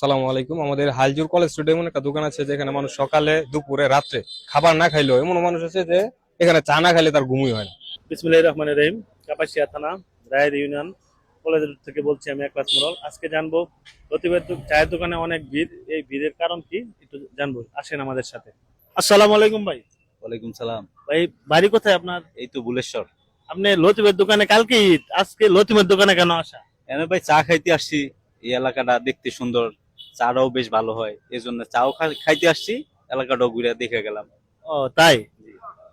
সালামু আলাইকুম। আমাদের হাইজুর কলেজ স্ট্রিটে এমন একটা দোকান আছে যেখানে মানুষ সকালে দুপুরে রাত্রে খাবার না খাইলেও এমন মানুষ আছে যে এখানে চা না খাইলে তার ঘুমই হয় না। বিসমিল্লাহির রহমানির রহিম। কাপাসিয়া থানা রায়ের ইউনিয়ন কলেজ থেকে বলছি আমি একলাস মোড়ল। আজকে জানবো লতিফের চায়ের দোকানে অনেক ভিড়, এই ভিড়ের কারণ কি একটু জানবো, আসেন আমাদের সাথে। আসসালামু আলাইকুম ভাই। ওয়ালাইকুম সালাম। ভাই বাড়ি কোথায় আপনার? এই তো বুলেশ্বর। আপনি লতিফের দোকানে, কালকে ঈদ, আজকে লতিফের দোকানে কেন আসা? এনে ভাই চা খাইতে আসছি, এই এলাকাটা দেখতে সুন্দর, চাটাও বেশ ভালো হয়, এই জন্য চাও খাইতে আসছি, এলাকাটাও ঘুরে দেখে গেলাম। ও তাই,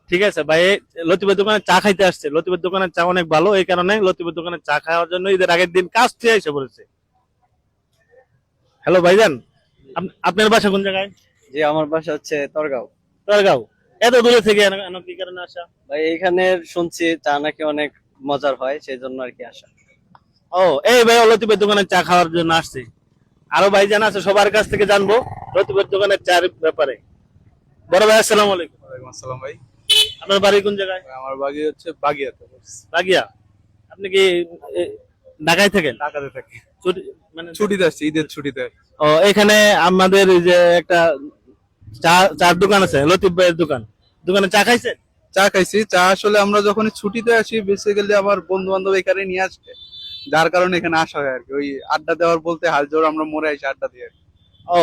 ঠিক আছে ভাই। লতিফের দোকানে চা খাইতে আসছে, লতিফের দোকানের চা অনেক ভালো, এই কারণে লতিফের দোকানে চা খাওয়ার জন্য ঈদের আগের দিন কাজ থেকে এসে পড়েছে। হ্যালো ভাইজান, আপনার বাসা কোন জায়গায়? জি, আমার বাসা হচ্ছে তরগাঁও। তোরগাঁও। এত দূরে থেকে কি কারণে আসা? ভাই এখানে শুনছি চা নাকি অনেক মজার হয়, সেই জন্য আর কি আসা। ও এই ভাই, লতিফের দোকানে চা খাওয়ার জন্য আসছে। আরো ভাইজান আছে, সবার কাছ থেকে জানবো লতিফের দোকানের চার ব্যাপারে। বড় ভাই আসসালামু আলাইকুম। ওয়ালাইকুম আসসালাম ভাই। আপনার বাড়ি কোন জায়গায়? আমার বাড়ি হচ্ছে বাগিয়াতে। বাগিয়া। আপনি কি এ, ঢাকায় থাকেন? ঢাকাতে থাকি। ছুটি মানে ছুটিতে আসছি, ঈদের ছুটিতে। ও এখানে আমাদের এই যে একটা চার দোকান আছে, লতিফ ভাইয়ের দোকান, দোকানে চা খাইছেন? চা খাইছি। চা আসলে আমরা যখন ছুটিতে আসি বেসিক্যালি আমার বন্ধু বান্ধব এখানে নিয়ে আসে, যার কারণে এখানে আসা হয় আর কি। ওই আড্ডা দেওয়ার বলতে হাল জোর আমরা মোড়ে আসি আড্ডা দিয়ে। ও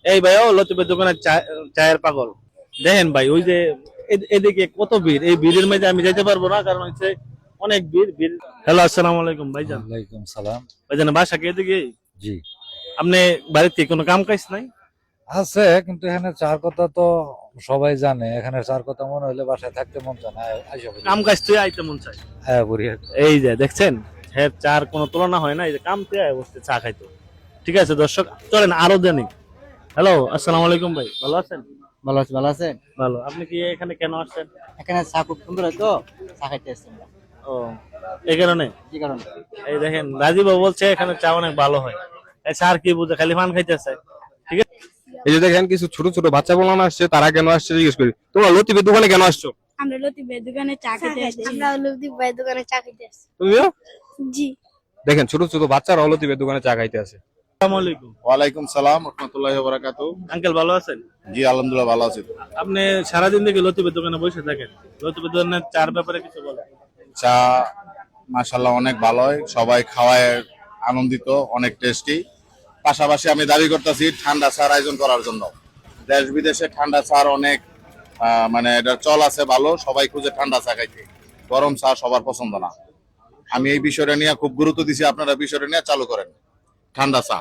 এই ভাই, ও লতিফের দোকানে চায়ের পাগল। দেখেন ভাই, ওই যে এদিকে কত ভিড়, এই ভিড়ের মধ্যে আমি যেতে পারবো না, কারণ হচ্ছে অনেক ভিড়। হ্যালো আসসালামু আলাইকুম ভাইজান। ওয়ালাইকুম সালাম। ভাইজান বাসা কে এদিকে? জি আপনি বাড়িতে কোনো কাম কাজ নাই? আছে, কিন্তু এখানে চার কথা তো সবাই জানে। এখানে চার কথা মনে হইলে বাসায় থাকতে মন চায় না, আইসা পড়ি। কাম কাজ থেকে আইতে মন চাই। হ্যাঁ পড়ি। এই যে দেখছেন, হ্যাঁ চার কোনো তুলনা হয় না, এই যে কাম থেকে বসতে চা খাইতো। ঠিক আছে দর্শক, চলেন আরো জানি। হ্যালো আসসালামু আলাইকুম ভাই, ভালো আছেন? ভালো আছে, ভালো আছে। ভালো। আপনি কি এখানে কেন আসছেন? এখানে চা খুব সুন্দর হয় তো, চা খাইতে আসছি আমরা। ও এই কারণে? কি কারণে? এই দেখেন রাজীব বাবু বলছে এখানে চা অনেক ভালো হয়। এই স্যার কি বুঝে, খালি পান খাইতেছে। ঠিক আছে, এই যে দেখেন কিছু ছোট ছোট বাচ্চা বলানো আসছে, তারা কেন আসছে জিজ্ঞেস করি। তোমরা লতিফের দোকানে কেন আসছো? আমরা লতিফ ভাইয়ের দোকানে চা খেতে আসছি। আমরা লতিফ ভাইয়ের দোকানে চা খেতে আসছি। তুমিও? জি। দেখেন ছোট ছোট বাচ্চারা লতিফের দোকানে চা খাইতে আসে। আসসালামু আলাইকুম। ওয়ালাইকুম সালাম রাহমাতুল্লাহি ওয়া বারাকাতুহু। আঙ্কেল ভালো আছেন? জি আলহামদুলিল্লাহ ভালো আছি। আপনি সারাদিন থেকে লতিফের দোকানে বসে থাকেন, লতিফের দোকানের চার ব্যাপারে কিছু বলেন। চা মাশাআল্লাহ অনেক ভালো হয়, সবাই খাওয়ায় আনন্দিত, অনেক টেস্টি। পাশাপাশি আমি দাবি করতেছি ঠান্ডা চার আয়োজন করার জন্য। দেশ বিদেশে ঠান্ডা চার অনেক মানে এটা চল আছে ভালো, সবাই খুঁজে ঠান্ডা চা খাইতে। গরম চা সবার পছন্দ না। আমি এই বিষয়টা নিয়ে খুব গুরুত্ব দিছি, আপনারা বিষয়টা নিয়ে চালু করেন ঠান্ডা চা।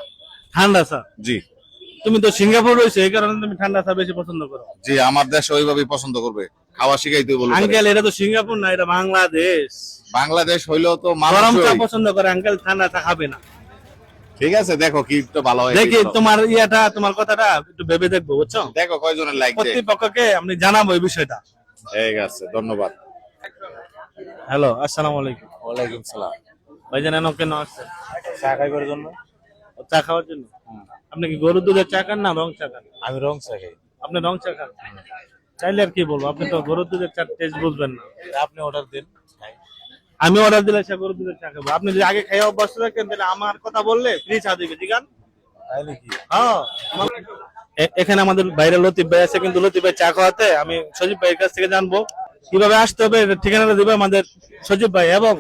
ঠান্ডা চা? জি তুমি তো সিঙ্গাপুর রয়েছে, এই কারণে তুমি ঠান্ডা চা বেশি পছন্দ করো। জি, আমার দেশ ওইভাবেই পছন্দ করবে, খাওয়া শিখাইতে বলবো। আঙ্কেল এটা তো সিঙ্গাপুর না, এটা বাংলাদেশ। বাংলাদেশ হইলেও তো গরম চা মানুষ। পছন্দ করে আঙ্কেল, ঠান্ডা চা খাবে না। ঠিক আছে, দেখো কি একটু ভালো হয়। দেখি তোমার ইয়েটা, তোমার কথাটা একটু ভেবে দেখবো, বুঝছো? দেখো কয়জনের লাইক দেয়। কর্তৃপক্ষকে আমি জানাবো এই বিষয়টা। ঠিক আছে, ধন্যবাদ। হ্যালো আসসালামু আলাইকুম। ওয়ালাইকুম সালাম। ভাইজান এনো কেন আসছেন? চা খাইবার জন্য। ও, চা খাওয়ার জন্য? আপনি কি গরুর দুধের চা খান না রং চা খান? আমি রং চা খাই। আপনি রং চা খান? চাইলে আর কি বলবো, আপনি তো গরুর দুধের চা টেস্ট বুঝবেন না। আপনি অর্ডার দিন। আমি অর্ডার দিলে সে গরুর দুধের চা খাবো। আপনি যদি আগে খাইয়া অভ্যস্ত থাকেন তাহলে আমার কথা বললে ফ্রি চা দিবে, ঠিক আছে? তাই নাকি? হ্যাঁ। এখানে আমাদের বাইরে লতিফ ভাই আছে, কিন্তু লতিফ ভাই চা খাওয়াতে আমি সজীব ভাইয়ের কাছ থেকে জানবো কিভাবে আসতে হবে, ঠিকানাটা দিবে আমাদের সজীব ভাই। এবং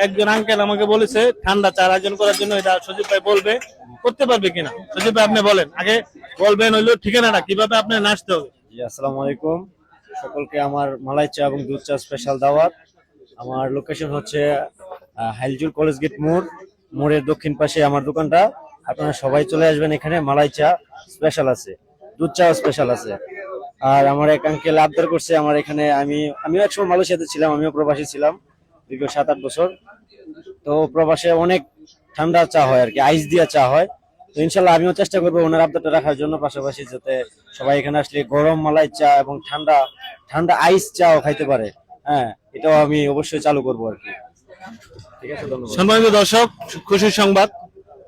একজন আঙ্কেল আমাকে বলেছে ঠান্ডা চা আয়োজন করার জন্য, এটা সজীব ভাই বলবে, করতে পারবে কিনা। সজীব ভাই আপনি বলেন, আগে বলবেন হইলো ঠিকানাটা, কিভাবে আপনি আসতে হবে। জি, আসসালামু আলাইকুম সকলকে। আমার মালাই চা এবং দুধ চা স্পেশাল দাওয়াত। আমার লোকেশন হচ্ছে হাইলজুর কলেজ গেট মোড়ের দক্ষিণ পাশে আমার দোকানটা। আপনারা সবাই চলে আসবেন, এখানে মালাই চা স্পেশাল আছে, দুধ চা স্পেশাল আছে। আর আমার এক আঙ্কেল আবদার করছে আমার এখানে, আমিও একসময় মালয়েশিয়াতে ছিলাম, আমিও প্রবাসী ছিলাম দীর্ঘ 7-8 বছর। তো প্রবাসে অনেক ঠান্ডা চা হয় আর কি, আইস দিয়া চা হয়। তো ইনশাল্লাহ আমিও চেষ্টা করবো ওনার আবদারটা রাখার জন্য, পাশাপাশি যাতে সবাই এখানে আসলে গরম মালাই চা এবং ঠান্ডা ঠান্ডা আইস চাও খাইতে পারে। হ্যাঁ, এটাও আমি অবশ্যই চালু করবো আর কি। ঠিক আছে, ধন্যবাদ। সম্মানিত দর্শক, খুশির সংবাদ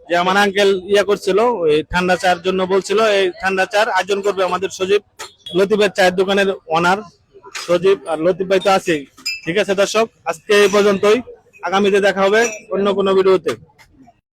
যে আমার আঙ্কেল করছিল, ওই ঠান্ডা চার জন্য বলছিল, এই ঠান্ডা চার আয়োজন করবে আমাদের সজীব, লতিফের চায়ের দোকানের ওনার সজীব। আর লতিফ ভাই তো আছেই। ঠিক আছে দর্শক, আজকে এই পর্যন্তই, আগামীতে দেখা হবে অন্য কোনো ভিডিওতে।